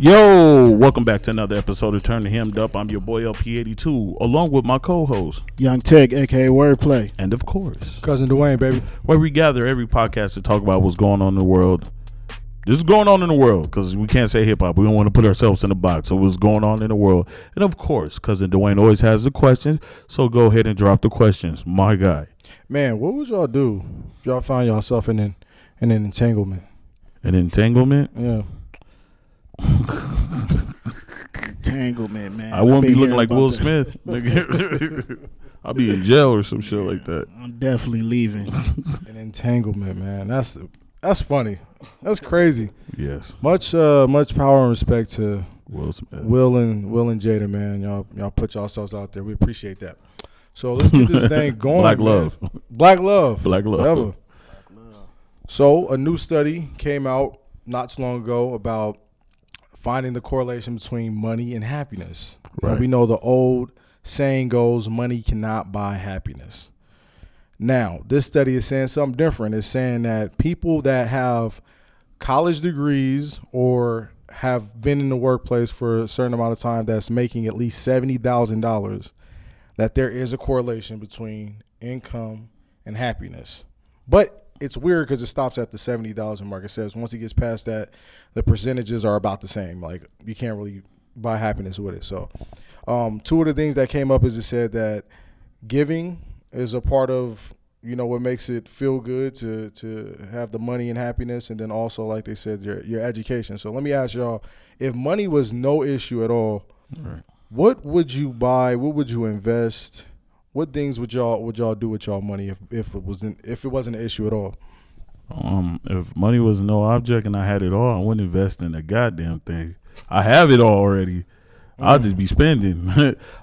Yo, welcome back to another episode of Turn the Hemmed Up. I'm your boy LP82, along with my co-host Young Tech, aka Wordplay, and of course Cousin Dwayne, baby. Where we gather every podcast to talk about what's going on in the world. This is going on in the world because we can't say hip hop. We don't want to put ourselves in a box. So what's going on in the world, and of course, Cousin Dwayne always has the questions. So go ahead and drop the questions, my guy. Man, what would y'all do if y'all find yourself in an entanglement? An entanglement? Yeah. Entanglement, man. I won't be looking like Will Smith. I'll be in jail or some shit like that. I'm definitely leaving. An entanglement, man. That's funny. That's crazy. Yes. Much power and respect to Will Smith. Will and Jada, man. Y'all put yourselves out there. We appreciate that. So let's get this thing going. Black man. love. Black love. Black love. Forever. So a new study came out not too long ago about finding the correlation between money and happiness. Right. We know the old saying goes, money cannot buy happiness. Now, this study is saying something different. It's saying that people that have college degrees or have been in the workplace for a certain amount of time that's making at least $70,000, that there is a correlation between income and happiness. But it's weird because it stops at the 70,000 mark. It says once it gets past that, the percentages are about the same. Like, you can't really buy happiness with it. So two of the things that came up is it said that giving is a part of, what makes it feel good to have the money and happiness. And then also, like they said, your education. So let me ask y'all, if money was no issue at all, right, what would you buy? What would you invest? What things would y'all do with y'all money if it wasn't an issue at all? If money was no object and I had it all, I wouldn't invest in a goddamn thing. I have it all already. I'll just be spending.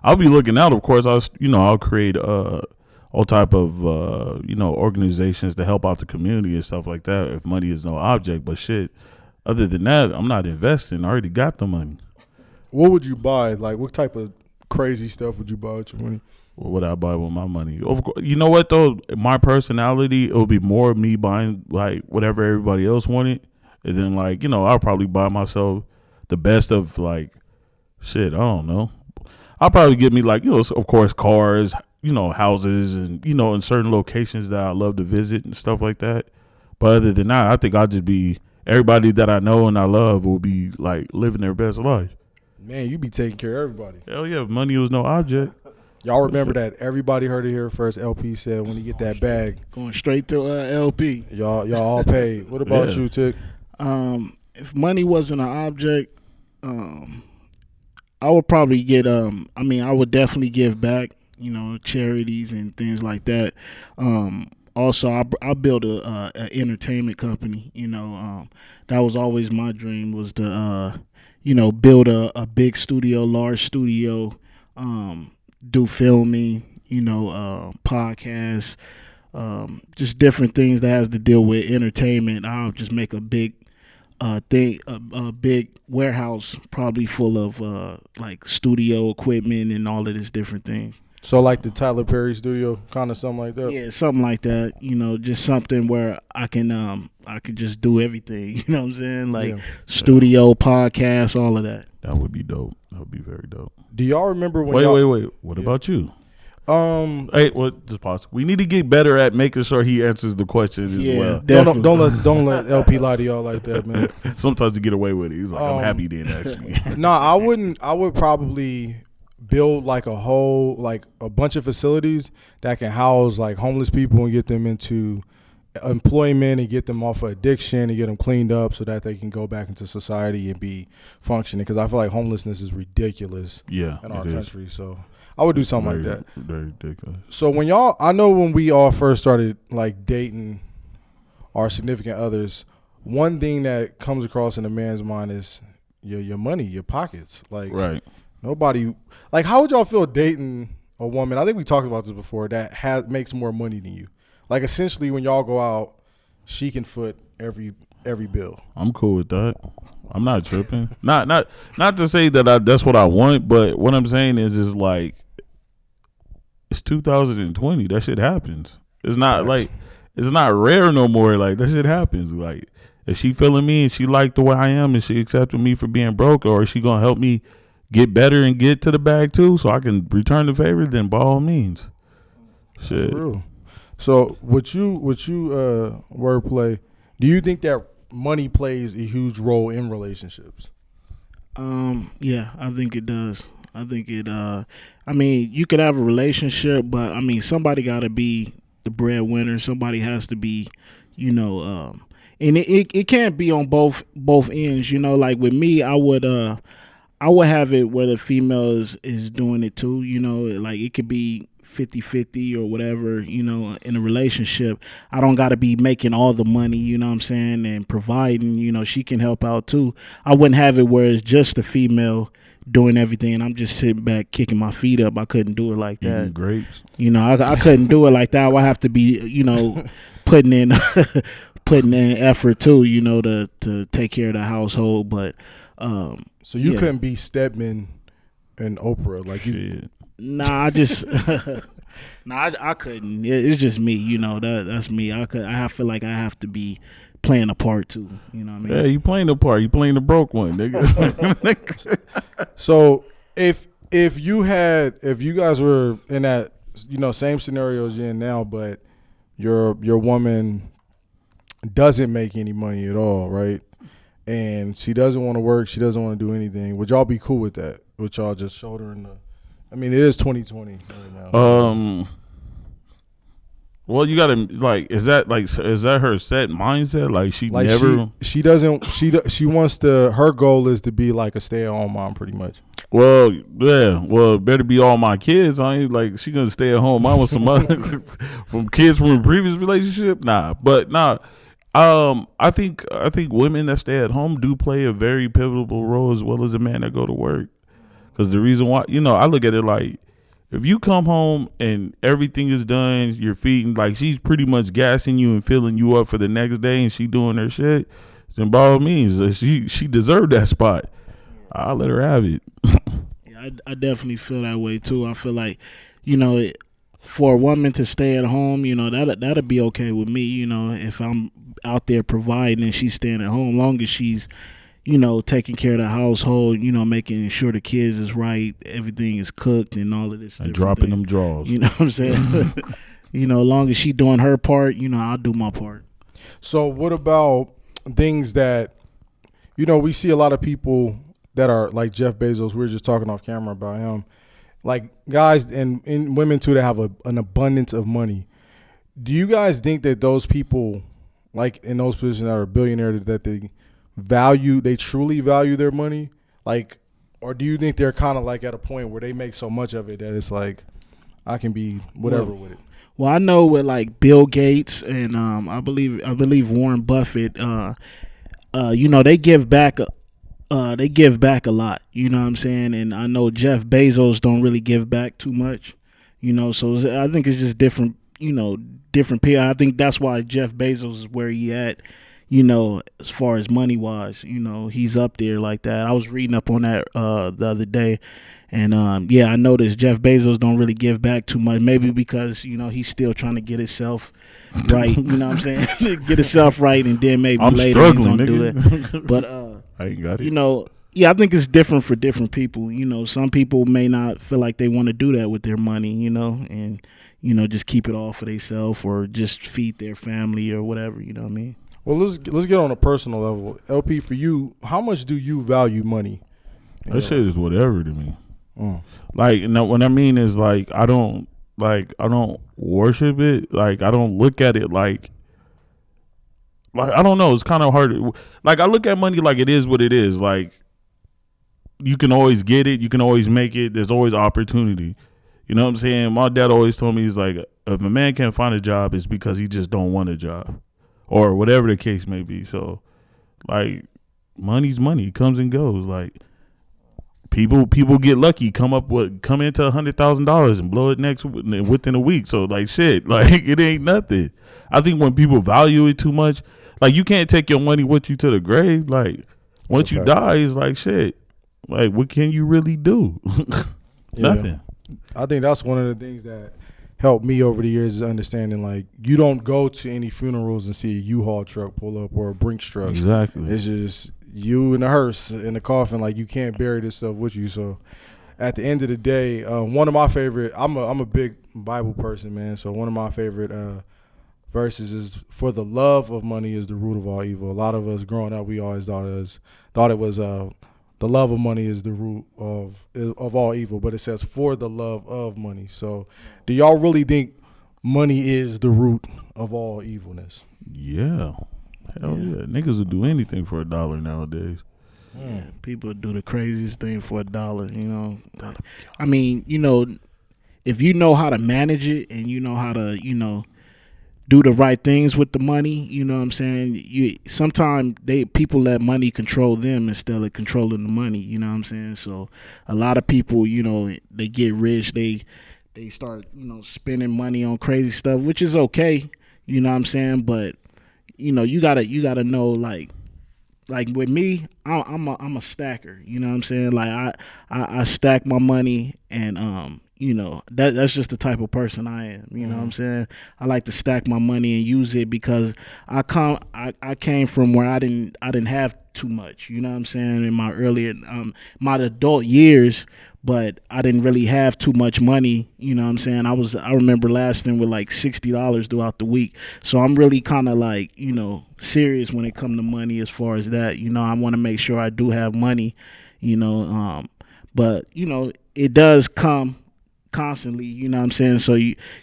I'll be looking out. Of course, I'll create all type of organizations to help out the community and stuff like that. If money is no object, but shit, other than that, I'm not investing. I already got the money. What would you buy? Like, what type of crazy stuff would you buy with your money? What would I buy with my money? Of course, you know what though? My personality, it would be more me buying like whatever everybody else wanted, and then I'll probably buy myself the best of shit. I don't know. I'll probably get me of course, cars, houses, and in certain locations that I love to visit and stuff like that. But other than that, I think I'll just be everybody that I know and I love will be living their best life. Man, you be taking care of everybody. Hell yeah, money was no object. Y'all remember that everybody heard it here first. LP said when you get that bag, going straight to LP. Y'all all paid. What about you, Tick? If money wasn't an object, I would probably get. I would definitely give back. Charities and things like that. Also, I built a entertainment company. That was always my dream, was to build a big studio, large studio. Do filming, podcasts, just different things that has to deal with entertainment. I'll just make a big thing, a big warehouse, probably full of studio equipment and all of this different things. So like the Tyler Perry studio, kind of something like that. Yeah, something like that. Just something where I could just do everything. You know what I'm saying? Studio, podcast, all of that. That would be dope. That would be very dope. Do y'all remember when? Wait. What about you? Hey, just pause. We need to get better at making sure he answers the question as well. Don't let LP lie to y'all like that, man. Sometimes you get away with it. He's like, I'm happy you didn't ask me. No, I wouldn't. I would probably build a bunch of facilities that can house homeless people and get them into employment and get them off of addiction and get them cleaned up so that they can go back into society and be functioning, because I feel like homelessness is ridiculous in our country. So I would do something like that. Very ridiculous. So I know when we all first started dating our significant others, one thing that comes across in a man's mind is your money, your pockets. Right. Nobody, how would y'all feel dating a woman? I think we talked about this before, that makes more money than you. Essentially, when y'all go out, she can foot every bill. I'm cool with that. I'm not tripping. not to say that that's what I want, but what I'm saying is just it's 2020. That shit happens. It's not it's not rare no more. That shit happens. If she feeling me and she like the way I am and she accepted me for being broke, or is she gonna help me get better and get to the bag too, so I can return the favor, then by all means. Shit. True. So with you wordplay, do you think that money plays a huge role in relationships? Yeah, I think it does. I think it. I mean, you could have a relationship, but I mean, somebody got to be the breadwinner. Somebody has to be, and it can't be on both ends. Like with me, I would have it where the female is doing it too. Like it could be 50-50 or whatever, in a relationship. I don't got to be making all the money, you know what I'm saying, and providing, she can help out too. I wouldn't have it where it's just the female doing everything and I'm just sitting back kicking my feet up. I couldn't do it like that. Eating grapes. I couldn't do it like that. I would have to be, putting in putting in effort too, to take care of the household. But so you couldn't be Stedman and Oprah like you. Nah, I just I couldn't. It's just me, that's me. I feel like I have to be playing a part too. You know what I mean? Yeah, you playing the part. You playing the broke one, nigga. So if you guys were in that same scenario as you're in now, but your woman doesn't make any money at all, right? And she doesn't want to work, she doesn't want to do anything. Would y'all be cool with that? Would y'all just shoulder in the? I mean, it is 2020 right now. Well, you gotta is that her set mindset? Like she never. She doesn't. She wants to. Her goal is to be like a stay-at-home mom, pretty much. Well, yeah. Well, it better be all my kids. I ain't like she gonna stay at home. Mom with some other from kids from a previous relationship. Nah. I think women that stay at home do play a very pivotal role as well as a man that go to work. Because the reason why, I look at it like, if you come home and everything is done, you're feeding, like she's pretty much gassing you and filling you up for the next day and she doing her shit, then by all means, she deserved that spot. I'll let her have it. Yeah, I definitely feel that way too. I feel like, for a woman to stay at home, that'll be okay with me, if I'm out there providing and she's staying at home, long as she's taking care of the household, making sure the kids is right, everything is cooked and all of this. And dropping them draws. You know what I'm saying? Long as she doing her part, I'll do my part. So what about things that, we see a lot of people that are like Jeff Bezos. We were just talking off camera about him. Like guys and women too that have an abundance of money. Do you guys think that those people, like in those positions that are billionaires, that they truly value their money? Like, or do you think they're kind of like at a point where they make so much of it that it's like, I can be whatever with it? Well, I know with like Bill Gates and I believe Warren Buffett, they give back. They give back a lot. You know what I'm saying? And I know Jeff Bezos don't really give back too much. So I think it's just different. Different people. I think that's why Jeff Bezos is where he at. As far as money wise, he's up there like that. I was reading up on that the other day, and I noticed Jeff Bezos don't really give back too much. Maybe because he's still trying to get himself right. You know what I'm saying? Get himself right, and then maybe I'm later he's gonna do it. But I ain't got it. I think it's different for different people. Some people may not feel like they want to do that with their money. And just keep it all for themselves or just feed their family or whatever. You know what I mean? Well, let's get on a personal level. LP, for you, how much do you value money? That shit is whatever to me. Like, what I mean is like I don't worship it. Like I don't look at it like I don't know. It's kind of hard. Like I look at money like it is what it is. Like you can always get it. You can always make it. There's always opportunity. You know what I'm saying? My dad always told me, he's like, if a man can't find a job, it's because he just don't want a job. Or whatever the case may be. So, like, money's money. It comes and goes. Like, people get lucky, come into $100,000 and blow it within a week. So, like, shit, like, it ain't nothing. I think when people value it too much, like, you can't take your money with you to the grave. Like, once you die, it's like, shit. Like, what can you really do? Nothing. I think that's one of the things that helped me over the years is understanding, like, you don't go to any funerals and see a U-Haul truck pull up or a Brinks truck. Exactly. It's just you in the hearse in the coffin. Like, you can't bury this stuff with you. So at the end of the day, one of my favorite, I'm a big Bible person, man. So one of my favorite verses is, for the love of money is the root of all evil. A lot of us growing up, we always thought it was the love of money is the root of all evil, but it says for the love of money. So do y'all really think money is the root of all evilness? Yeah. Hell yeah. Niggas would do anything for $1 nowadays. Yeah, people do the craziest thing for $1, you know. I mean, you know, if you know how to manage it and you know how to, you know, do the right things with the money, you know what I'm saying? Sometimes people let money control them instead of controlling the money, you know what I'm saying? So a lot of people, you know, they get rich, they start, you know, spending money on crazy stuff, which is okay, you know what I'm saying? But you know, you gotta know, like with me, I'm a stacker. You know what I'm saying? Like I stack my money, and you know, that's just the type of person I am. You know what I'm saying? I like to stack my money and use it because I came from where I didn't have too much. You know what I'm saying? In my earlier my adult years. But I didn't really have too much money, you know what I'm saying? I remember lasting with like $60 throughout the week. So I'm really kind of like, you know, serious when it comes to money as far as that. You know, I want to make sure I do have money, you know, but you know, it does come constantly, you know what I'm saying? So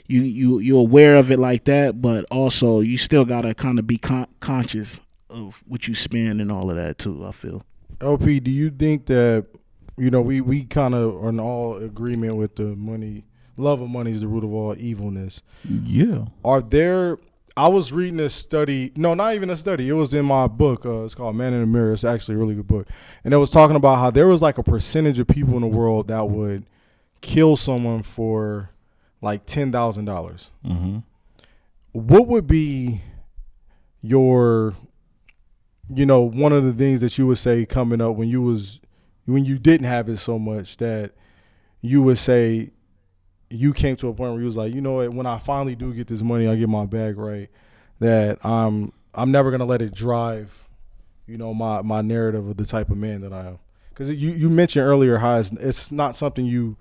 you're aware of it like that, but also you still got to kind of be conscious of what you spend and all of that too, I feel. LP, do you think that, you know, we kind of are in all agreement with the love of money is the root of all evilness. Yeah. I was reading a study, no, not even a study. It was in my book. It's called Manny Ramirez. It's actually a really good book. And it was talking about how there was like a percentage of people in the world that would kill someone for like $10,000. Mm-hmm. What would be your, you know, one of the things that you would say coming up when you didn't have it so much that you would say you came to a point where you was like, you know what, when I finally do get this money, I get my bag right, that I'm never gonna let it drive, you know, my narrative of the type of man that I am. Because you mentioned earlier how it's not something you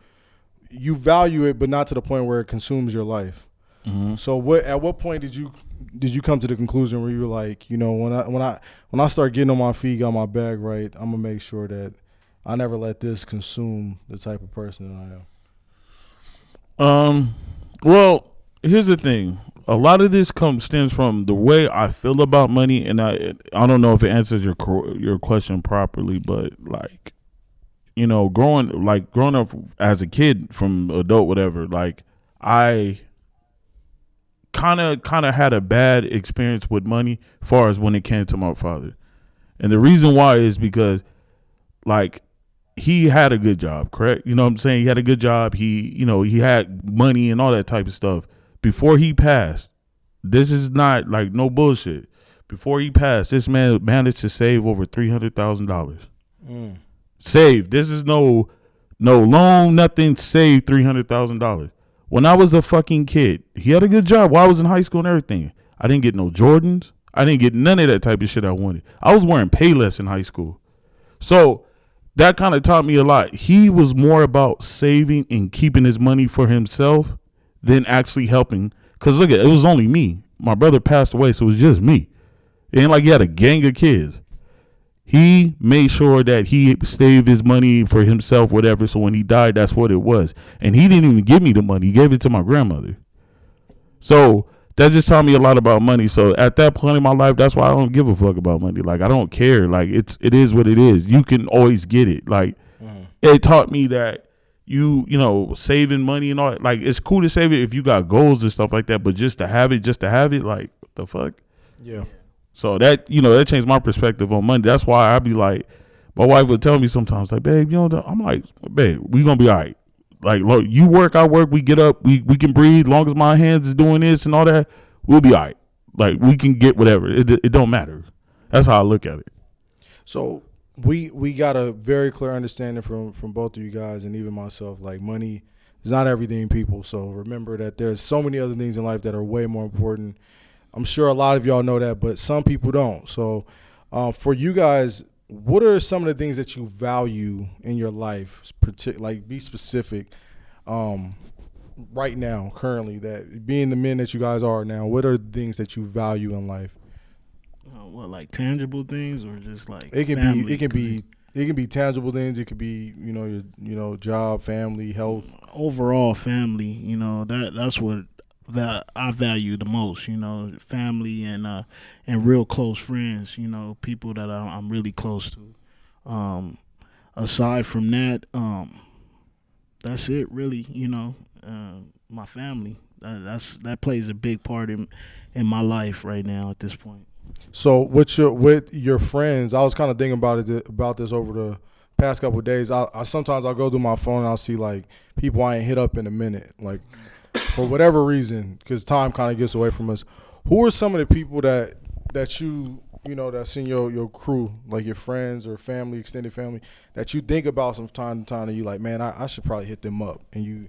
value it, but not to the point where it consumes your life. Mm-hmm. So at what point did you come to the conclusion where you were like, you know, when I start getting on my feet, got my bag right, I'm gonna make sure that I never let this consume the type of person that I am? Well, here's the thing. A lot of this stems from the way I feel about money, and I don't know if it answers your question properly, but like, you know, growing up as a kid, from adult, whatever, like I kind of had a bad experience with money as far as when it came to my father. And the reason why is because, like, he had a good job, correct? You know what I'm saying? He had a good job. He had money and all that type of stuff. Before he passed, this is not like no bullshit. Before he passed, this man managed to save over $300,000. Saved. This is no loan, nothing. Saved $300,000. When I was a fucking kid, he had a good job while I was in high school and everything. I didn't get no Jordans. I didn't get none of that type of shit I wanted. I was wearing Payless in high school. So that kind of taught me a lot. He was more about saving and keeping his money for himself than actually helping. Because look, it was only me. My brother passed away, so it was just me. It ain't like he had a gang of kids. He made sure that he saved his money for himself, whatever. So when he died, that's what it was. And he didn't even give me the money. He gave it to my grandmother. So that just taught me a lot about money. So at that point in my life, that's why I don't give a fuck about money. Like, I don't care. Like, it is what it is. You can always get it. Like, it taught me that you know, saving money and all that. Like, it's cool to save it if you got goals and stuff like that. But just to have it, like, what the fuck? Yeah. So that, you know, that changed my perspective on money. That's why I'd be like, my wife would tell me sometimes, like, babe, you know, I'm like, babe, we gonna be all right. Like, look, you work, I work, we get up, we can breathe. Long as my hands is doing this and all that, we'll be all right. Like, we can get whatever. It don't matter. That's how I look at it. So we got a very clear understanding from both of you guys and even myself. Like, money is not everything, people. So remember that there's so many other things in life that are way more important. I'm sure a lot of y'all know that, but some people don't. So for you guys, what are some of the things that you value in your life? Like, be specific. Right now, currently, that being the men that you guys are now, what are the things that you value in life? What, like tangible things or just like It can family? it can be tangible things. It could be your job, family, health. Overall family. That's what that I value the most. Family and real close friends. People that I'm really close to. Aside from that, that's it really. My family. That plays a big part in my life right now at this point. So with your friends, I was kind of thinking about this over the past couple of days. I sometimes I'll go through my phone and I'll see like people I ain't hit up in a minute, like for whatever reason, because time kind of gets away from us. Who are some of the people that you that's in your crew, like your friends or family, extended family, that you think about from time to time and you like, man, I should probably hit them up, and you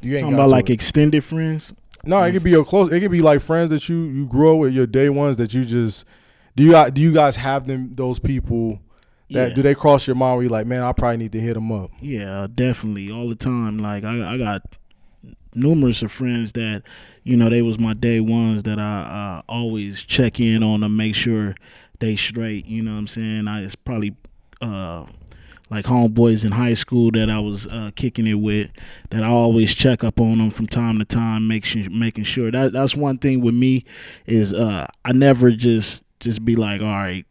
ain't Talking got about to like it. extended friends. No, it could be your close. It could be like friends that you grew up with, your day ones that you just do. You guys have those people that do they cross your mind where you're like, man, I probably need to hit them up? Yeah, definitely, all the time. Like I got numerous of friends that they was my day ones that I always check in on them, make sure they straight. You know what I'm saying? It's probably like homeboys in high school that I was kicking it with, that I always check up on them from time to time, making sure. That's one thing with me is I never just be like, all right,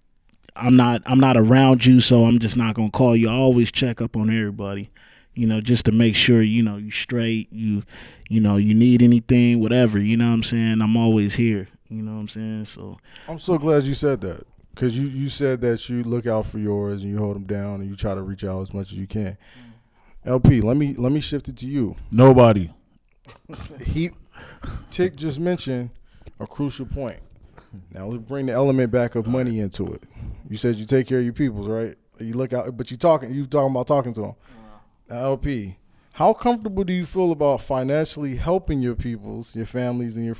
I'm not around you, so I'm just not gonna call you. I always check up on everybody, just to make sure you straight. You need anything, whatever. You know what I'm saying? I'm always here. You know what I'm saying? So I'm so glad you said that. Because you said that you look out for yours and you hold them down and you try to reach out as much as you can. LP, let me shift it to you. Nobody. Tick just mentioned a crucial point. Now let's bring the element back of money into it. You said you take care of your peoples, right? You look out, but you talking about talking to them. Now, LP, how comfortable do you feel about financially helping your peoples, your families, and your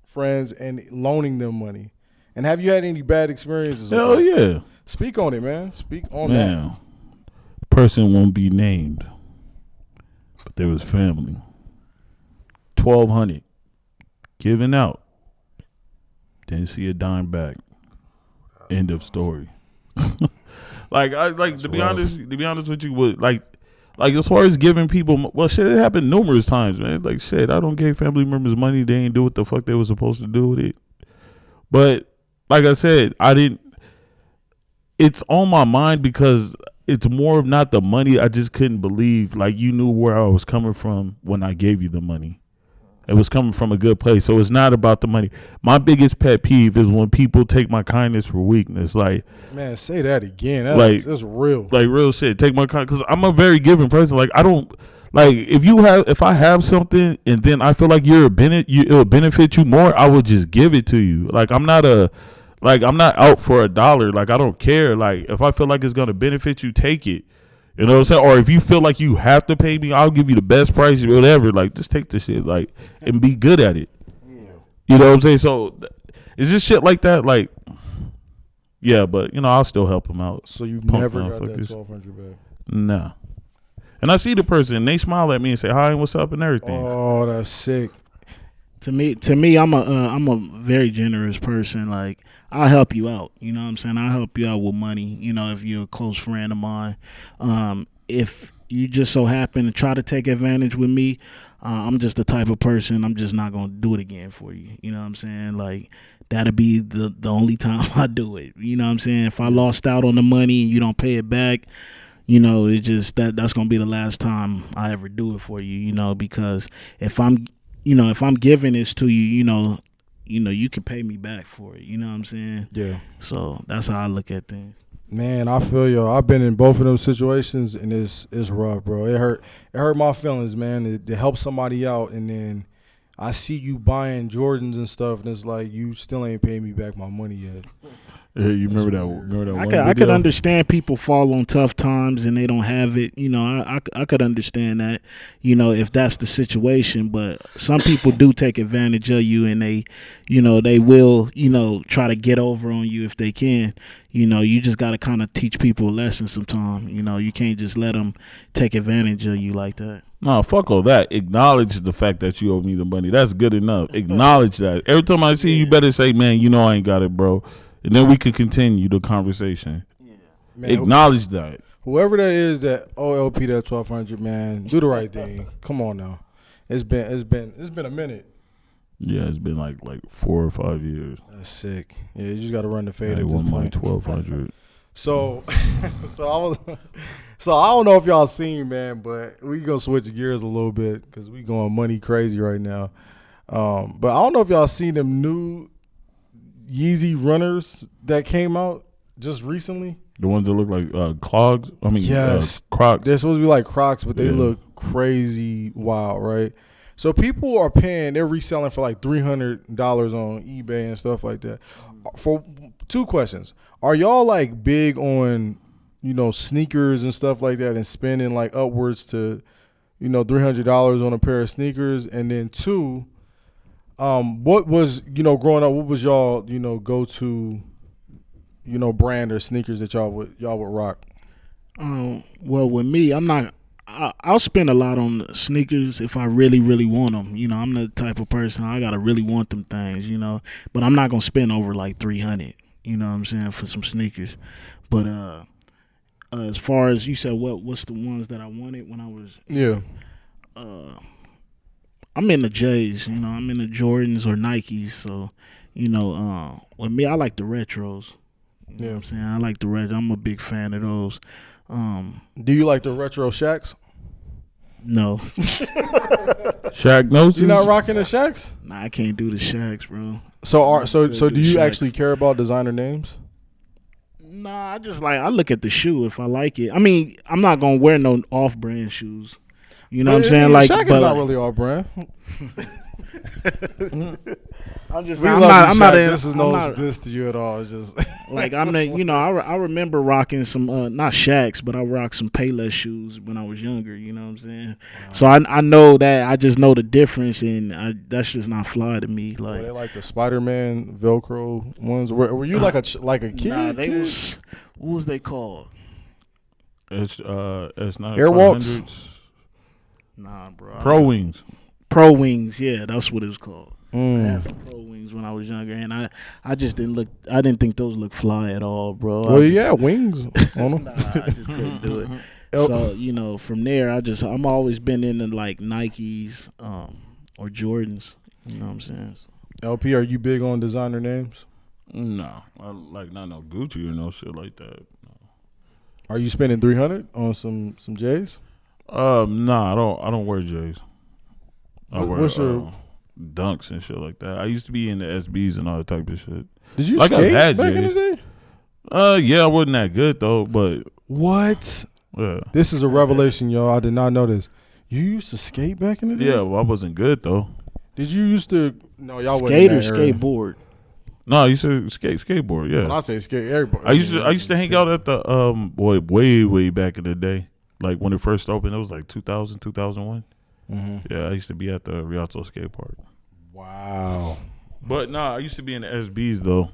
friends, and loaning them money? And have you had any bad experiences? Hell yeah. Speak on it, man. Speak on Man, that. person won't be named, but there was family. 1,200 giving out. Didn't see a dime back. End of story. To be honest with you, like as far as giving people, well, shit, it happened numerous times, man. Like shit, I don't give family members money. They ain't do what the fuck they was supposed to do with it. But like I said, it's on my mind because it's more of not the money. I just couldn't believe, like, you knew where I was coming from when I gave you the money. It was coming from a good place. So it's not about the money. My biggest pet peeve is when people take my kindness for weakness. Like, man, say that again. That's real. Like real shit. Take my kindness, because I'm a very giving person. Like, I don't, like, if I have something and then I feel like it'll benefit you more, I would just give it to you. Like, I'm not out for $1. Like, I don't care. Like, if I feel like it's gonna benefit you, take it. You know what I'm saying? Or if you feel like you have to pay me, I'll give you the best price or whatever. Like, just take the shit, like, and be good at it. Yeah. You know what I'm saying? So, is this shit like that? Like, yeah, but I'll still help them out. So you never got that $1,200 back? Nah. And I see the person, and they smile at me and say hi and what's up and everything. Oh, that's sick. To me, I'm a very generous person. Like, I'll help you out. You know what I'm saying? I'll help you out with money. If you're a close friend of mine. If you just so happen to try to take advantage with me, I'm just the type of person, I'm just not gonna do it again for you. You know what I'm saying? Like, that'll be the only time I do it. You know what I'm saying? If I lost out on the money and you don't pay it back, it just that's gonna be the last time I ever do it for you. Because if I'm giving this to you, you can pay me back for it. You know what I'm saying? Yeah. So that's how I look at things. Man, I feel you. I've been in both of them situations, and it's rough, bro. It hurt my feelings, man. To help somebody out, and then I see you buying Jordans and stuff, and it's like, you still ain't paying me back my money yet. Yeah, you remember that? Remember that I one could video? understand people fall on tough times and they don't have it. You know, I could understand that. You know, if that's the situation, but some people do take advantage of you, and they, you know, they will, you know, try to get over on you if they can. You know, you just got to kind of teach people a lesson sometime. You know, you can't just let them take advantage of you like that. No, fuck all that. Acknowledge the fact that you owe me the money. That's good enough. Acknowledge that. Every time I see you, better say, man, you know I ain't got it, bro. And then we can continue the conversation. Man, Acknowledge that. whoever that is that OLP that 1200, man, do the right thing. Come on now. It's been a minute. Yeah, it's been like 4 or 5 years. That's sick. Yeah, you just got to run the fade I at this won my point. 1200. So I don't know if y'all seen, man, but we gonna switch gears a little bit because we going money crazy right now. But I don't know if y'all seen them new Yeezy Runners that came out just recently. The ones that look like clogs. I mean, Yes. Crocs. They're supposed to be like Crocs, but they Yeah. look crazy wild, right? So people are paying, they're reselling for like $300 on eBay and stuff like that. For 2 questions. Are y'all like big on, you know, sneakers and stuff like that and spending like upwards to, you know, $300 on a pair of sneakers? And then 2, what was, you know, growing up, what was y'all, you know, go to, you know, brand or sneakers that y'all would rock? Well, with me, I'll spend a lot on sneakers if I really, really want them. You know, I'm the type of person, I gotta really want them things. You know, but I'm not gonna spend over like $300. You know what I'm saying, for some sneakers. But as far as you said, what's the ones that I wanted when I was? Yeah. I'm in the J's. You know, I'm in the Jordans or Nikes. So, you know, with me, I like the retros. You know what I'm saying? I like the retro. I'm a big fan of those. Do you like the retro Shaqs? No. Shaq knows. You not rocking the Shaqs? Nah, I can't do the Shaqs, bro. So do you Shaqs. actually care about designer names? Nah, I look at the shoe if I like it. I mean, I'm not gonna wear no off-brand shoes. You know what I'm saying? Like, Shaq is not really off brand. I'm just. We I'm love not. you, I'm Shaq. not. This is I'm no not- this to you at all. It's just Like I'm the, you know, I remember rocking some not Shaqs, but I rocked some Payless shoes when I was younger. You know what I'm saying? So I know that, I just know the difference, and that's just not fly to me. Were Like, they like the Spider-Man Velcro ones. Were you like a kid? nah, they kid? was, what was they called? It's not Airwalks? 500s. Nah, bro. Pro Wings. Pro Wings, yeah, that's what it was called. I Mm. had some Pro Wings when I was younger, and I just didn't think those looked fly at all, bro. Well, yeah, wings on them. Nah, I just couldn't do it. So, you know, from there, I'm always been into like Nikes, or Jordans. You know what I'm saying? So, LP, are you big on designer names? No, I like not no Gucci or no shit like that. No. Are you spending $300 on some J's? Nah, I don't wear J's. I wear What's your Dunks and shit like that. I used to be in the SBs and all that type of shit. Did you Like, I've skate had back in J's. the day? Yeah, I wasn't that good though, but What? yeah. This is a revelation, y'all. I did not know this. You used to skate back in the day? Yeah, well, I wasn't good though. Did you used to? No, y'all skate or wasn't in that era. skateboard? Oh, No, I used to skateboard. Yeah, When I say skate, everybody. I used to hang out at the boy way back in the day, like when it first opened. It was like 2000, 2001. Mm-hmm. Yeah, I used to be at the Rialto skate park. Wow. But nah, I used to be in the SBs though,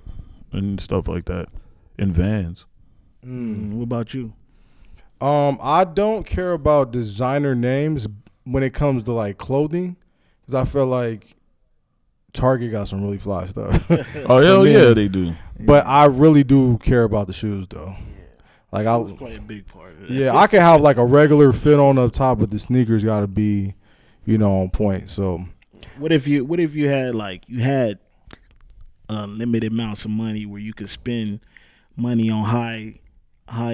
and stuff like that, in Vans. What about you? I don't care about designer names when it comes to like clothing, because I feel like Target got some really fly stuff. Oh hell me, yeah, they do. But I really do care about the shoes though. Like Shoes play a big part of that. yeah, I can have like a regular fit on up top, but the sneakers got to be, you know, on point. So What if you had limited amounts of money where you could spend money on high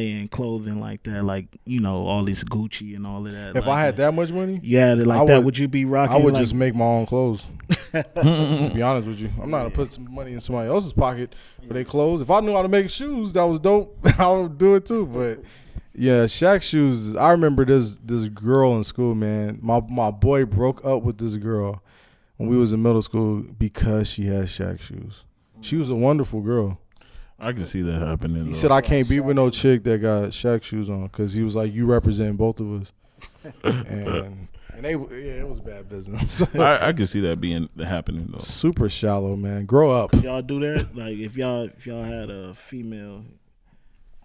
end clothing like that, like, you know, all this Gucci and all of that? if like I had that much money, you had it like I that, would- would you be rocking? I would like, just make my own clothes. To be honest with you, I'm not gonna put some money in somebody else's pocket for their clothes. If I knew how to make shoes, that was dope. I would do it too. But yeah, Shaq shoes. I remember this girl in school, man. My boy broke up with this girl when we was in middle school because she had Shaq shoes. She was a wonderful girl. I can see that happening. He though. said, I can't be with no chick that got Shaq shoes on because he was like, you represent both of us. and it was bad business. I can see that being happening though. Super shallow, man. Grow up. Y'all do that? Like if y'all had a female,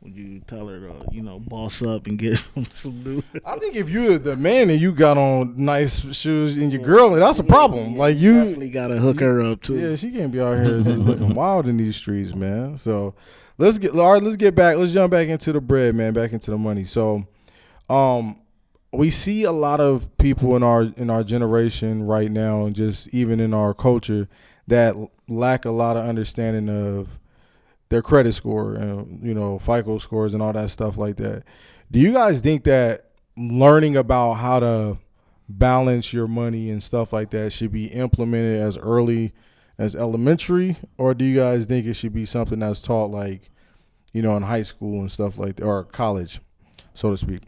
would you tell her to boss up and get some new? I think if you're the man and you got on nice shoes and your girl, that's a problem. Like you definitely gotta hook her up too. Yeah, she can't be out here just looking wild in these streets, man. So let's get back. Let's jump back into the bread, man. Back into the money. So, we see a lot of people in our generation right now, and just even in our culture, that lack a lot of understanding of their credit score and FICO scores and all that stuff like that. Do you guys think that learning about how to balance your money and stuff like that should be implemented as early as elementary, or do you guys think it should be something that's taught like in high school and stuff like that, or college, so to speak?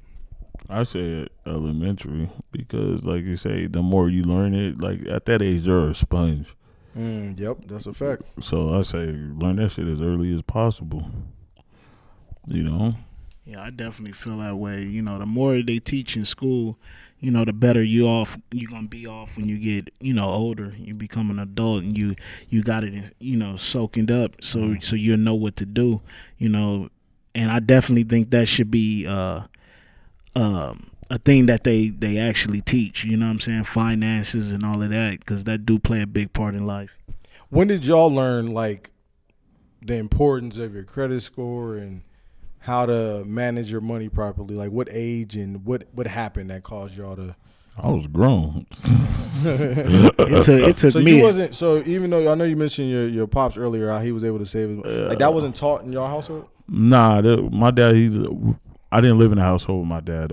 I say elementary because, like you say, the more you learn it, like at that age, you're a sponge. Yep, that's a fact. So I say learn that shit as early as possible. Yeah, I definitely feel that way. The more they teach in school, the better you're gonna be off when you get older. You become an adult and you got it soaking up, so you know what to do. And I definitely think that should be a thing that they actually teach, what I'm saying, finances and all of that, because that do play a big part in life. When did y'all learn like the importance of your credit score and how to manage your money properly? Like what age and what happened that caused y'all to? I was grown. It took so me. You wasn't, so even though I know you mentioned your pops earlier, how he was able to save his, like that wasn't taught in your household? Nah, my dad, I didn't live in a household with my dad.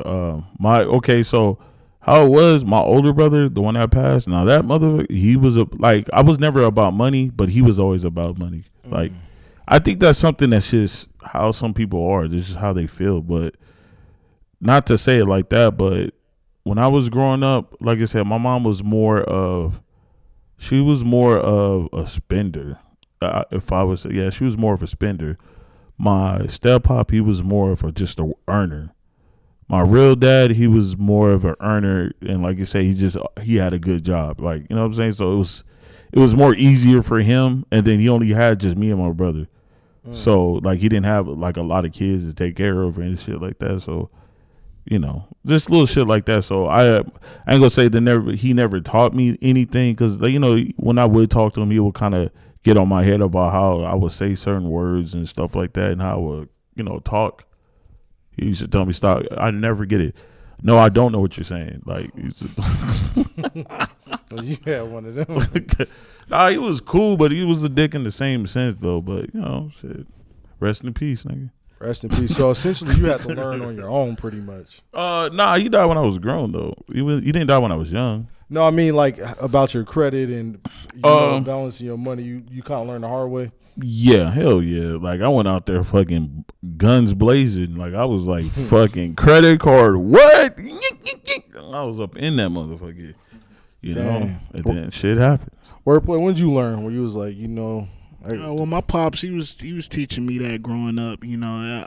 So how it was, my older brother, the one that passed, now that motherfucker, he was I was never about money, but he was always about money. Like, I think that's something that's just how some people are. This is how they feel. But not to say it like that, but when I was growing up, like I said, my mom was more of a spender. She was more of a spender. My step-pop, he was more of just a earner. My real dad, he was more of an earner, and like you say, he had a good job. Like, you know what I'm saying? So it was more easier for him, and then he only had just me and my brother. So like he didn't have like a lot of kids to take care of and shit like that. So, just little shit like that. So I ain't gonna say he never taught me anything, because when I would talk to him, he would kind of get on my head about how I would say certain words and stuff like that, and how I would, talk. He used to tell me, stop. I never get it. No, I don't know what you're saying. Like, Well, you had one of them. Nah, he was cool, but he was a dick in the same sense, though. But, shit. Rest in peace, nigga. Rest in peace. So, essentially, you had to learn on your own pretty much. Nah, he died when I was grown, though. He didn't die when I was young. No, I mean, like, about your credit and balancing your money, you kind of learned the hard way? Yeah, hell yeah. Like, I went out there fucking guns blazing. Like, I was like, fucking credit card, what? I was up in that motherfucker, and then shit happens. Wordplay, when did you learn? When you was like, well, my pops, he was teaching me that growing up.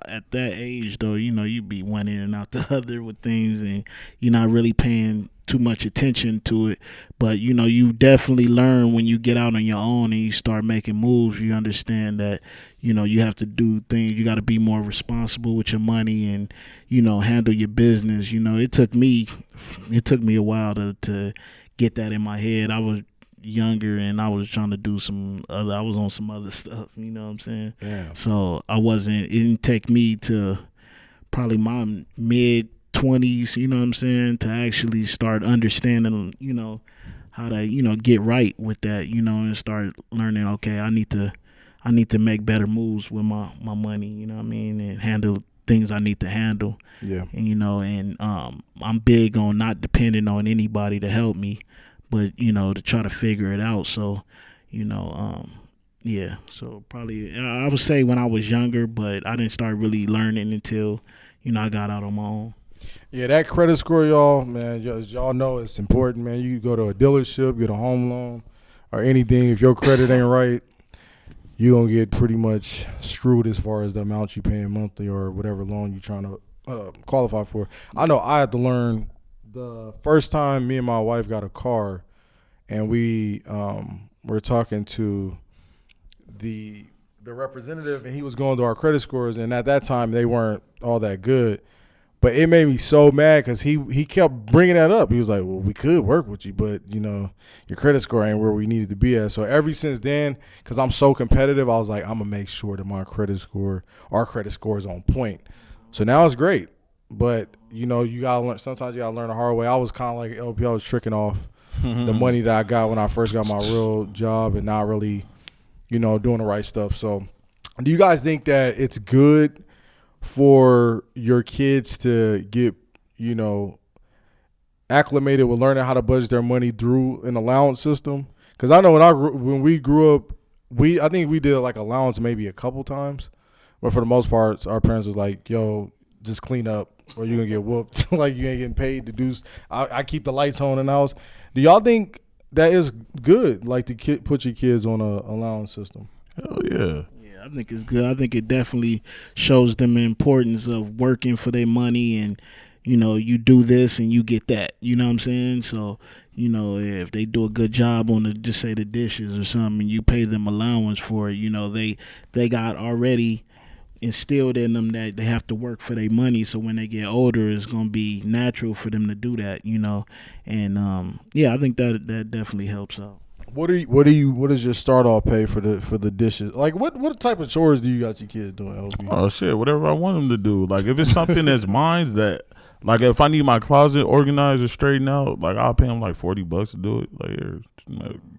At that age, though, you be one in and out the other with things, and you're not really paying too much attention to it. But you definitely learn when you get out on your own and you start making moves. You understand that you have to do things. You got to be more responsible with your money and handle your business. It took me a while to get that in my head. I was younger and I was trying to do I was on some other stuff, you know what I'm saying? Yeah. So it didn't take me to probably my mid-20s, you know what I'm saying, to actually start understanding, how to, get right with that, and start learning, okay, I need to make better moves with my money, you know what I mean, and handle things I need to handle. Yeah. And I'm big on not depending on anybody to help me, but to try to figure it out. So so probably I would say when I was younger, but I didn't start really learning until I got out on my own. Yeah, that credit score, y'all, man, as y'all know, it's important, man. You go to a dealership, get a home loan or anything, if your credit ain't right, you're going to get pretty much screwed as far as the amount you paying monthly or whatever loan you're trying to qualify for. I know I had to learn the first time me and my wife got a car, and we were talking to the representative, and he was going through our credit scores, and at that time they weren't all that good. But it made me so mad because he kept bringing that up. He was like, well, we could work with you, but, your credit score ain't where we needed to be at. So ever since then, because I'm so competitive, I was like, I'm going to make sure that our credit score is on point. So now it's great. But, you got to learn. Sometimes you got to learn the hard way. I was kind of like LP. I was tricking off the money that I got when I first got my real job and not really, doing the right stuff. So do you guys think that it's good for your kids to get, acclimated with learning how to budget their money through an allowance system? Because I know when we grew up, I think we did like allowance maybe a couple times, but for the most part, our parents was like, "Yo, just clean up, or you're gonna get whooped. Like you ain't getting paid to do." I keep the lights on in the house. Do y'all think that is good? Like to put your kids on a allowance system? Hell yeah. I think it's good. I think it definitely shows them the importance of working for their money and, you do this and you get that. You know what I'm saying? So, if they do a good job on just say the dishes or something and you pay them allowance for it, they got already instilled in them that they have to work for their money. So when they get older, it's going to be natural for them to do that, And, I think that definitely helps out. What does your start off pay for the dishes? Like what type of chores do you got your kids doing, LB? Oh shit, whatever I want them to do. Like if it's something that's mine that, like if I need my closet organized or straightened out, like I'll pay them like $40 to do it. Like here,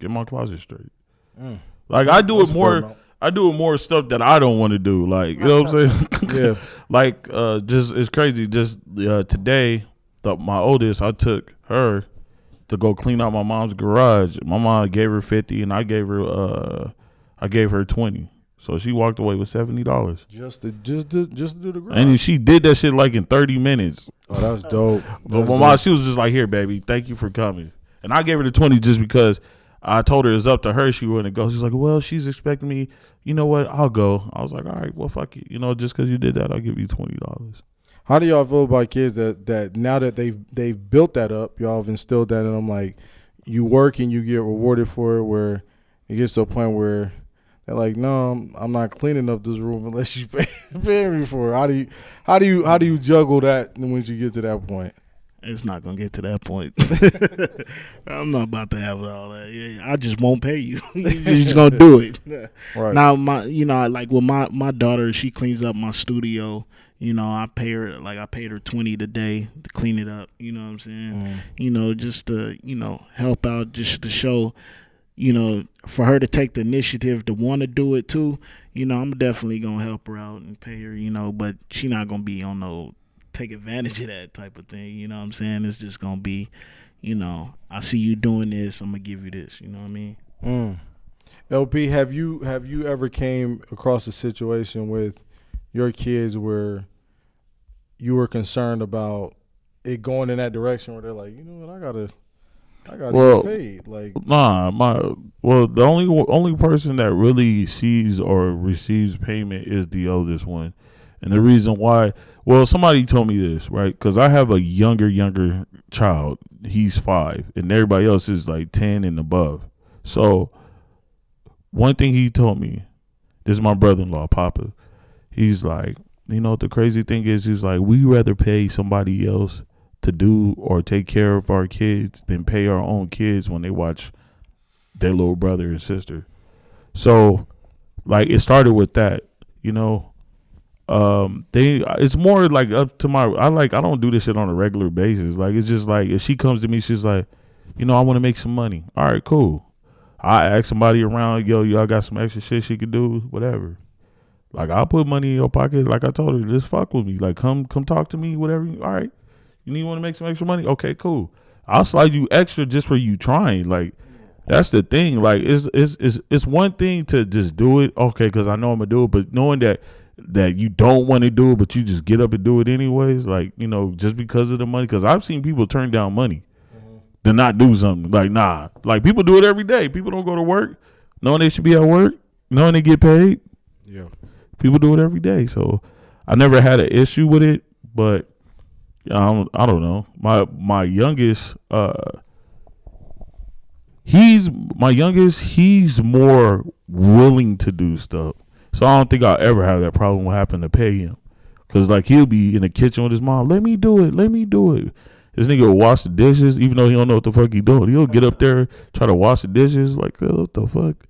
get my closet straight. Like I do it more. I do it more stuff that I don't want to do. Like you know what I'm saying? Yeah. Like just it's crazy. Just today, my oldest, I took her to go clean out my mom's garage. My mom gave her $50 and I gave her $20. So she walked away with $70. Just to do the garage. And she did that shit like in 30 minutes. Oh, that's dope. But my mom, she was just like, "Here, baby, thank you for coming." And I gave her the 20 just because I told her it's up to her. She wouldn't go. She's like, "Well, she's expecting me. You know what? I'll go." I was like, "All right, well, fuck it. Just because you did that, I'll give you $20." How do y'all feel about kids that now that they've built that up, y'all have instilled that in them, like you work and you get rewarded for it, where it gets to a point where they're like, "No, I'm not cleaning up this room unless you pay me for it." How do you juggle that when you get to that point? It's not gonna get to that point. I'm not about to have all that. Yeah, I just won't pay you. You're just gonna do it. Right. Now, like with my daughter, she cleans up my studio. I pay her I paid her $20 today to clean it up. You know what I'm saying? Just to help out, just to show. For her to take the initiative to want to do it too. I'm definitely gonna help her out and pay her. But she not gonna be on no take advantage of that type of thing. You know what I'm saying? It's just gonna be, I see you doing this, I'm gonna give you this. You know what I mean? LP, have you ever came across a situation with your kids where you were concerned about it going in that direction where they're like, I gotta get paid? Like, the only person that really sees or receives payment is the oldest one. And the reason why, somebody told me this, right? Because I have a younger child. He's 5, and everybody else is like 10 and above. So one thing he told me, this is my brother-in-law, Papa. He's like, the crazy thing is, he's like, we rather pay somebody else to do or take care of our kids than pay our own kids when they watch their little brother and sister. So, like, it started with that, it's more like up to I don't do this shit on a regular basis. Like, it's just like, if she comes to me, she's like, I want to make some money. All right, cool. I ask somebody around, y'all got some extra shit she could do, whatever. Like, I'll put money in your pocket. Like I told her, just fuck with me. Like, come talk to me, whatever. All right. You want to make some extra money? Okay, cool. I'll slide you extra just for you trying. Like, that's the thing. Like, it's one thing to just do it, okay, because I know I'm gonna do it, but knowing that you don't want to do it, but you just get up and do it anyways, like, just because of the money. Because I've seen people turn down money to not do something. Like, nah. Like, people do it every day. People don't go to work knowing they should be at work. No, and they get paid. Yeah. People do it every day, so I never had an issue with it. But I don't know. My youngest, he's more willing to do stuff. So I don't think I'll ever have that problem with having to pay him. Cause like he'll be in the kitchen with his mom. Let me do it. This nigga will wash the dishes, even though he don't know what the fuck he doing. He'll get up there, try to wash the dishes. Like, what the fuck?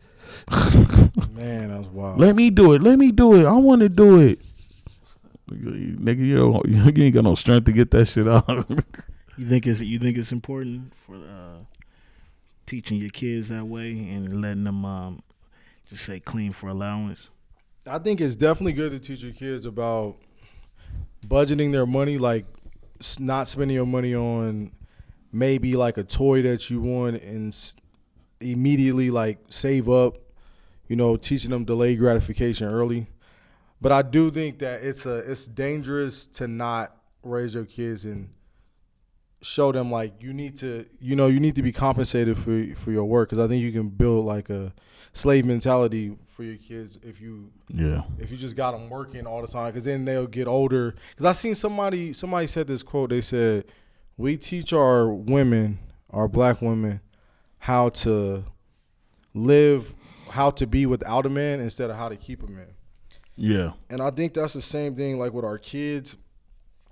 Man, that was wild. Let me do it. I want to do it. Nigga, you ain't got no strength to get that shit out. You think it's important for teaching your kids that way and letting them just say clean for allowance? I think it's definitely good to teach your kids about budgeting their money, like not spending your money on maybe like a toy that you want and immediately like save up, teaching them delayed gratification early. But I do think that it's dangerous to not raise your kids and show them like you need to be compensated for your work, because I think you can build like a slave mentality for your kids if you just got them working all the time, because then they'll get older. Because I seen somebody said this quote. They said, we teach our black women how to live, how to be without a man instead of how to keep a man. Yeah. And I think that's the same thing like with our kids.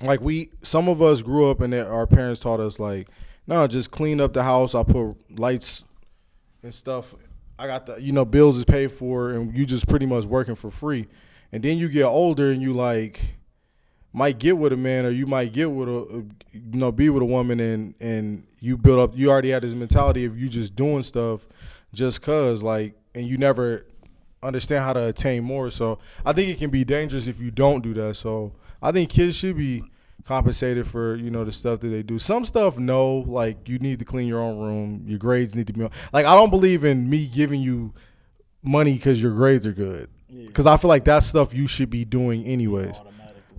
Like some of us grew up and our parents taught us like, no, just clean up the house. I put lights and stuff. I got the, bills is paid for, and you just pretty much working for free. And then you get older and you like might get with a man, or you might get with be with a woman, and you build up, you already had this mentality of you just doing stuff just cause, like, and you never understand how to attain more. So I think it can be dangerous if you don't do that. So I think kids should be compensated for, the stuff that they do. Some stuff, no, like you need to clean your own room. Your grades need to be, like, I don't believe in me giving you money because your grades are good. Because I feel like that's stuff you should be doing anyways.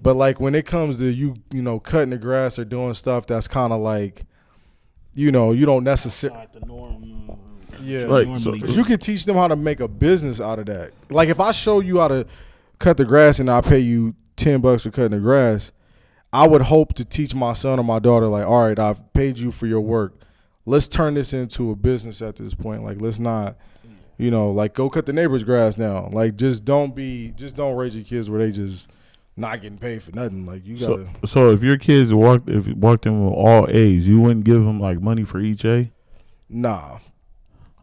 But like when it comes to you cutting the grass or doing stuff that's kind of like, you don't necessarily. Yeah, like, so, you can teach them how to make a business out of that. Like if I show you how to cut the grass and I pay you $10 for cutting the grass, I would hope to teach my son or my daughter, like, all right, I've paid you for your work. Let's turn this into a business at this point. Like, let's not, like go cut the neighbor's grass now. Like, just don't raise your kids where they just not getting paid for nothing. Like, you gotta. So if your kids walked in with all A's, you wouldn't give them like money for each A? Nah.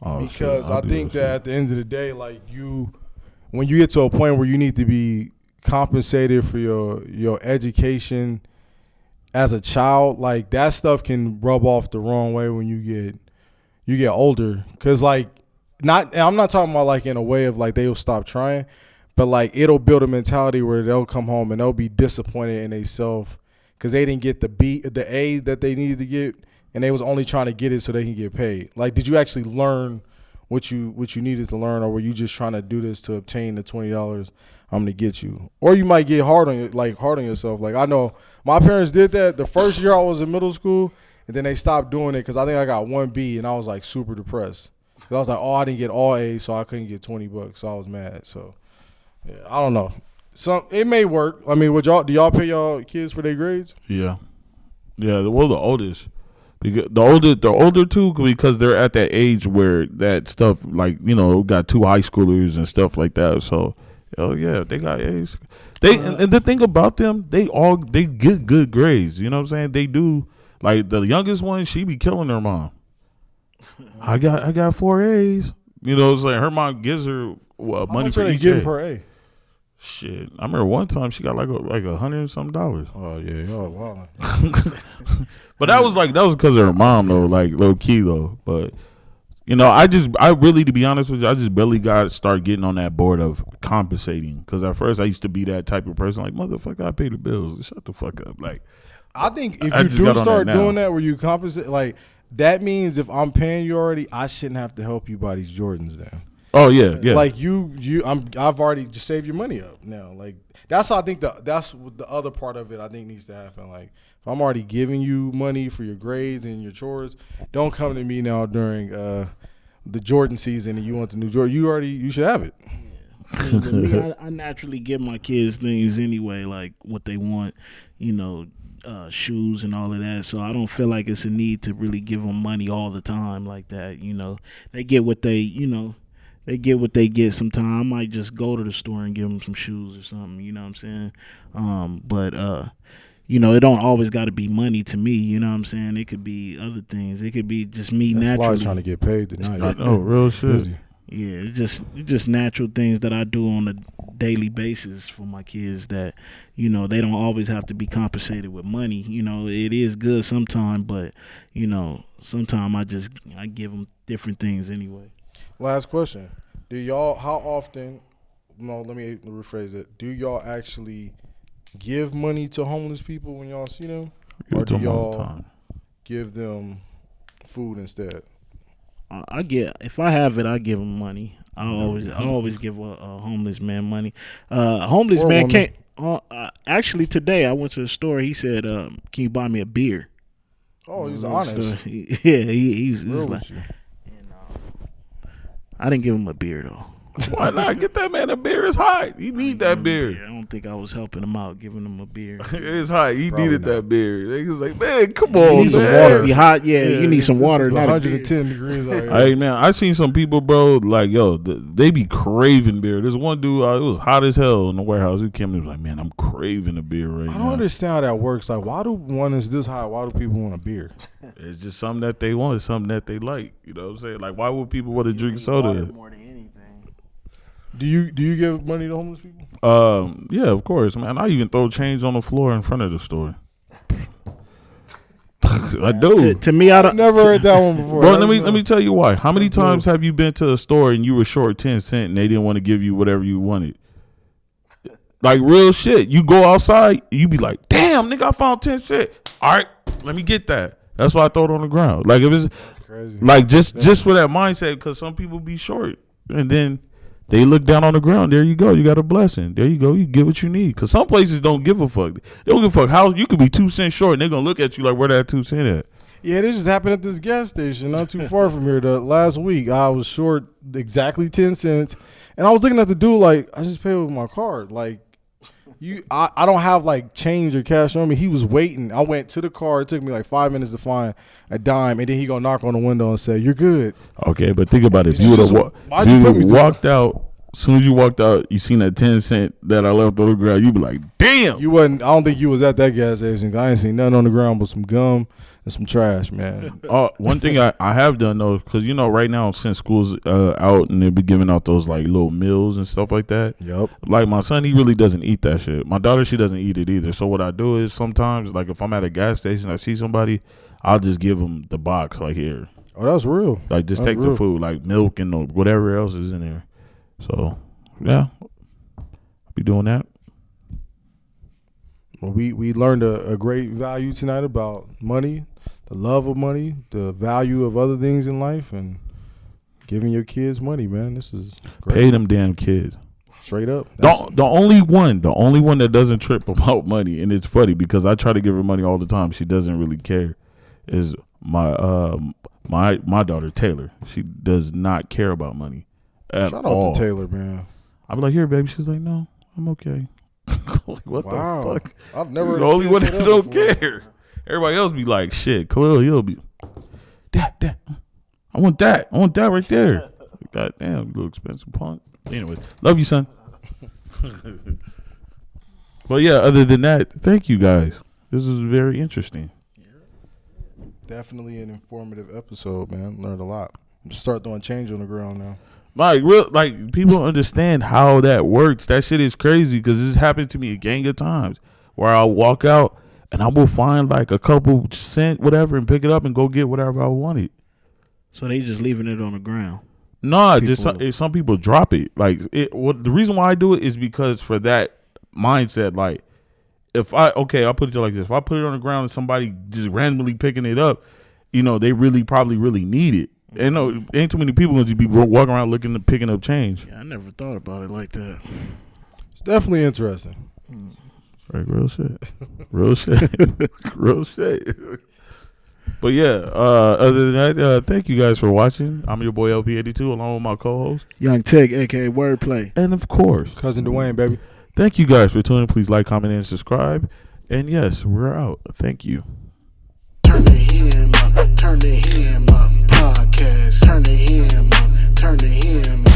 Oh, because I think that at the end of the day, like when you get to a point where you need to be compensated for your education as a child, like that stuff can rub off the wrong way when you get older. Cause like I'm not talking about like in a way of like they'll stop trying, but like it'll build a mentality where they'll come home and they'll be disappointed in themselves because they didn't get the A that they needed to get, and they was only trying to get it so they can get paid. Like, did you actually learn what you needed to learn, or were you just trying to do this to obtain the $20 I'm gonna get you? Or you might get hard on yourself. Like I know my parents did that the first year I was in middle school, and then they stopped doing it because I think I got 1 B and I was like super depressed. I was like, oh, I didn't get all A's, so I couldn't get $20, so I was mad. So yeah, I don't know. It may work. I mean, do y'all pay y'all kids for their grades? Yeah. Well, the oldest. Because the older two, because they're at that age where that stuff, like, got 2 high schoolers and stuff like that. So, yeah, they got A's. And the thing about them, they get good grades. You know what I'm saying? They do. Like the youngest one, she be killing her mom. I got 4 A's. It's like her mom gives her money for each A. Per A? Shit, I remember one time she got like $100 and something. Oh yeah, wow. But that was because of her mom though, like low key though. But I really, to be honest with you, I just barely got to start getting on that board of compensating. Because at first I used to be that type of person, like, motherfucker, I pay the bills. Shut the fuck up. Like, I think if you do start doing that where you compensate, like that means if I'm paying you already, I shouldn't have to help you buy these Jordans then. Oh yeah. Like I've already just saved your money up now. Like that's how I think that's what the other part of it I think needs to happen. Like if I'm already giving you money for your grades and your chores, don't come to me now during the Jordan season and you want the new Jordan. You should have it. With me, I naturally give my kids things anyway, like what they want, you know, shoes and all of that. So I don't feel like it's a need to really give them money all the time like that. You know, they get what they get what they get. Sometimes I might just go to the store and give them some shoes or something. You know what I'm saying? But you know, it don't always got to be money to me. You know what I'm saying? It could be other things. It could be just me naturally trying to get paid tonight. Oh, real shit. Busy. Yeah, it's just natural things that I do on a daily basis for my kids that, you know, they don't always have to be compensated with money. You know, it is good sometimes, but, you know, sometimes I give them different things anyway. Last question. How often, no, let me rephrase it. Do y'all actually give money to homeless people when y'all see them? Or do y'all give them food instead? If I have it, I give them money. I always give a homeless man money. Homeless man can't. Actually, today I went to the store. He said, "Can you buy me a beer?" Oh, he was honest. So, he was Real like, with you. I didn't give him a beer though. Why not? Get that man a beer. It's hot. He need that beer. I don't think I was helping him out, giving him a beer. It's hot. He Probably needed not. that beer. He was like, man, come on, You need some man. water. Be hot, you need some water. It's Not a 110 degrees out here. Hey man, I seen some people, bro. Like, yo, they be craving beer. There's one dude. It was hot as hell in the warehouse. He came in and was like, man, I'm craving a beer right I now. don't understand how that works. Like, why do one is this high? Why do people want a beer? It's just something that they want. It's something that they like. You know what I'm saying? Like, why would people want to drink soda? More than anything. Do you give money to homeless people? Yeah, of course, man. I even throw change on the floor in front of the store. I do. To me, I don't. Never heard that one before. Bro, let me tell you why. How many times have you been to a store and you were short 10 cents and they didn't want to give you whatever you wanted? Like real shit. You go outside, you be like, damn, nigga, I found 10 cents. All right, let me get that. That's why I throw it on the ground. Like if it's That's crazy. like just for that mindset, because some people be short and then they look down on the ground. There you go. You got a blessing. There you go. You get what you need. Because some places don't give a fuck. They don't give a fuck how you could be 2 cents short and they're gonna look at you like where that 2 cent at. Yeah, this just happened at this gas station not too far from here. The last week, I was short exactly 10 cents, and I was looking at the dude like, I just paid with my card. Like, I don't have like change or cash on me. He was waiting. I went to the car. It took me like 5 minutes to find a dime, and then he gonna knock on the window and say, "You're good." Okay, but think about it. If you Why'd you put me through walked out, as soon as you walked out, you seen that 10 cent that I left on the ground, you be like, damn. You wasn't. I don't think you was at that gas station. I ain't seen nothing on the ground but some gum and some trash, man. One thing I have done though, because you know right now since school's out and they be giving out those like little meals and stuff like that. Yep. Like my son, he really doesn't eat that shit. My daughter, she doesn't eat it either. So what I do is sometimes, like if I'm at a gas station, I see somebody, I'll just give them the box like here. Oh, that's real. Like just That's take real. the food, like milk and whatever else is in there. So yeah, I'll be doing that. Well, we learned a great value tonight about money, the love of money, the value of other things in life, and giving your kids money, man. This is great. Pay them damn kids. Straight up. The only one that doesn't trip about money, and it's funny because I try to give her money all the time. She doesn't really care. Is my daughter Taylor. She does not care about money at Shout all. out to Taylor, man. I be like, here, baby. She's like, no, I'm okay. Like, what Wow. the fuck? I've never You're heard the only a kid one say that don't before. care. Everybody else be like, shit. Khalil, he'll be, Dad, I want that right there. God damn, you little expensive punk. Anyways, love you, son. But yeah, other than that, thank you guys. This is very interesting. Definitely an informative episode, man. Learned a lot. Just start throwing change on the ground now. Like people don't understand how that works. That shit is crazy because this happened to me a gang of times where I'll walk out and I will find like a couple cent, whatever, and pick it up and go get whatever I wanted. So they just leaving it on the ground. No, just some people drop it. Like the reason why I do it is because for that mindset, like I'll put it to you like this: if I put it on the ground and somebody just randomly picking it up, you know, they probably really need it. And no, ain't too many people gonna just be walking around picking up change. Yeah, I never thought about it like that. It's definitely interesting. Right, real shit, real shit, real shit. But yeah, other than that, thank you guys for watching. I'm your boy LP82 along with my co-host Young Tech, aka Wordplay. and of course Cousin Dwayne, baby. thank you guys for tuning. Please like, comment, and subscribe. And yes, we're out. Thank you. Turn the Hymm up, turn the Hymm up, podcast. Turn the Hymm up, turn the Hymm up.